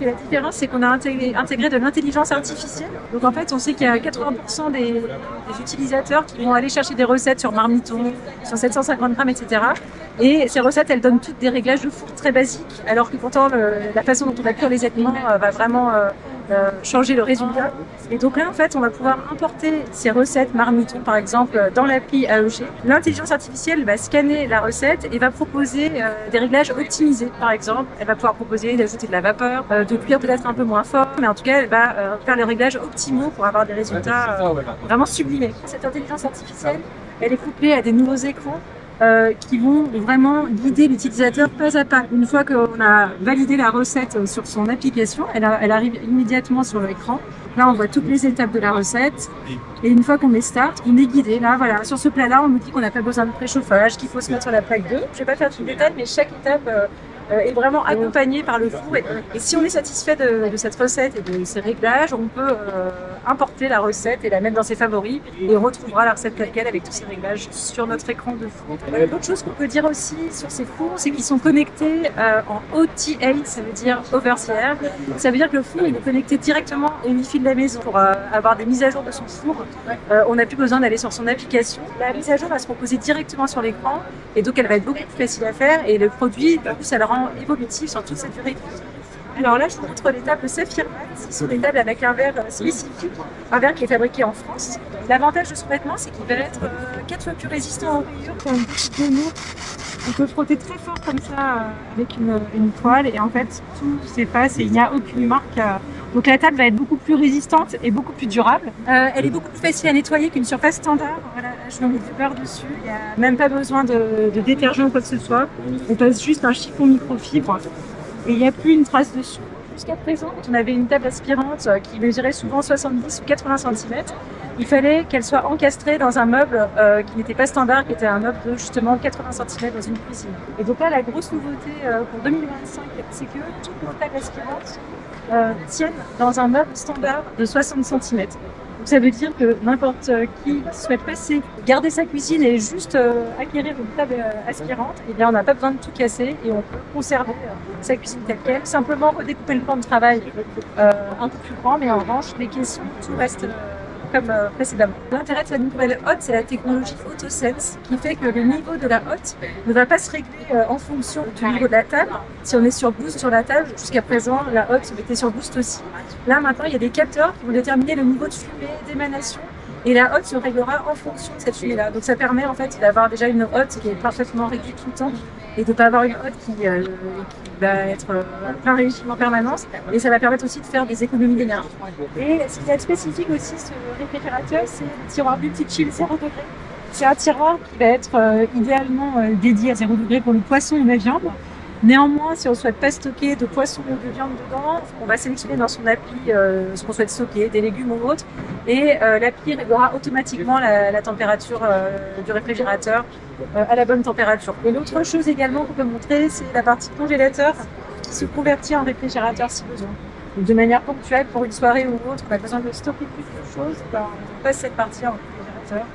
fait la différence, c'est qu'on a intégré de l'intelligence artificielle. Donc en fait, on sait qu'il y a 80% des utilisateurs qui vont aller chercher des recettes sur Marmiton, sur 750 grammes, etc. Et ces recettes, elles donnent toutes des réglages de four très basiques, alors que pourtant la façon dont on va cuire les aliments va vraiment changer le résultat. Et donc là, en fait, on va pouvoir importer ces recettes Marmiton, par exemple, dans l'appli AEG. L'intelligence artificielle va scanner la recette et va proposer des réglages optimisés. Par exemple, elle va pouvoir proposer d'ajouter de la vapeur, de cuire peut-être un peu moins fort, mais en tout cas, elle va faire les réglages optimaux pour avoir des résultats vraiment sublimés. Cette intelligence artificielle, elle est couplée à des nouveaux écrans qui vont vraiment guider l'utilisateur pas à pas. Une fois qu'on a validé la recette sur son application, elle arrive immédiatement sur l'écran. Là, on voit toutes les étapes de la recette. Et une fois qu'on met Start, on est guidé. Là, voilà, sur ce plat-là, on nous dit qu'on n'a pas besoin de préchauffage, qu'il faut se mettre sur la plaque 2. Je ne vais pas faire tout le détail, mais chaque étape est vraiment accompagnée par le four. Et si on est satisfait de cette recette et de ces réglages, on peut importer la recette et la mettre dans ses favoris et on retrouvera la recette telle quelle avec tous ces réglages sur notre écran de four. L'autre chose qu'on peut dire aussi sur ces fours, c'est qu'ils sont connectés en OTA, ça veut dire over the air. Ça veut dire que le four il est connecté directement au Wi-Fi de la maison pour avoir des mises à jour de son four. On n'a plus besoin d'aller sur son application. La mise à jour va se proposer directement sur l'écran et donc elle va être beaucoup plus facile à faire et le produit, en plus, ça le rend évolutif sur toute cette durée de vie. Alors là, je vous montre les tables Saphir Max. Ce sont des tables avec un verre spécifique, un verre qui est fabriqué en France. L'avantage de ce vêtement, c'est qu'il va être 4 fois plus résistant aux rayures qu'un petit genou. On peut frotter très fort comme ça avec une toile et en fait, tout s'efface et il n'y a aucune marque. Donc la table va être beaucoup plus résistante et beaucoup plus durable. Elle est beaucoup plus facile à nettoyer qu'une surface standard. Voilà, je vais mettre du beurre dessus. Il n'y a même pas besoin de détergent ou quoi que ce soit. On passe juste un chiffon microfibre. Et il n'y a plus une trace dessus. Jusqu'à présent, quand on avait une table aspirante qui mesurait souvent 70 ou 80 cm, il fallait qu'elle soit encastrée dans un meuble qui n'était pas standard, qui était un meuble de justement 80 cm dans une cuisine. Et donc là, la grosse nouveauté pour 2025, c'est que toutes nos tables aspirantes tiennent dans un meuble standard de 60 cm. Donc ça veut dire que n'importe qui souhaite garder sa cuisine et juste acquérir une table aspirante, eh bien on n'a pas besoin de tout casser et on peut conserver sa cuisine telle quelle. Simplement redécouper le plan de travail un peu plus grand, mais en revanche les caissons, tout reste comme précédemment. L'intérêt de cette nouvelle hotte, c'est la technologie AutoSense qui fait que le niveau de la hotte ne va pas se régler en fonction du niveau de la table. Si on est sur boost sur la table, jusqu'à présent, la hotte se mettait sur boost aussi. Là, maintenant, il y a des capteurs qui vont déterminer le niveau de fumée, d'émanation. Et la hotte se réglera en fonction de cette fumée-là. Donc ça permet en fait d'avoir déjà une hotte qui est parfaitement réglée tout le temps et de ne pas avoir une hotte qui va être plein régime en permanence. Et ça va permettre aussi de faire des économies d'énergie. Et ce qui est spécifique aussi, ce réfrigérateur, c'est le tiroir multi-chill 0 degré. C'est un tiroir qui va être idéalement dédié à 0 degré pour le poisson ou la viande. Néanmoins, si on ne souhaite pas stocker de poisson ou de viande dedans, on va sélectionner dans son appli ce qu'on souhaite stocker, des légumes ou autres, et l'appli réglera automatiquement la température du réfrigérateur à la bonne température. Et l'autre chose également qu'on peut montrer, c'est la partie congélateur qui se convertit en réfrigérateur si besoin. Donc, de manière ponctuelle, pour une soirée ou autre, on a besoin de stocker plus de choses, on passe cette partie en réfrigérateur.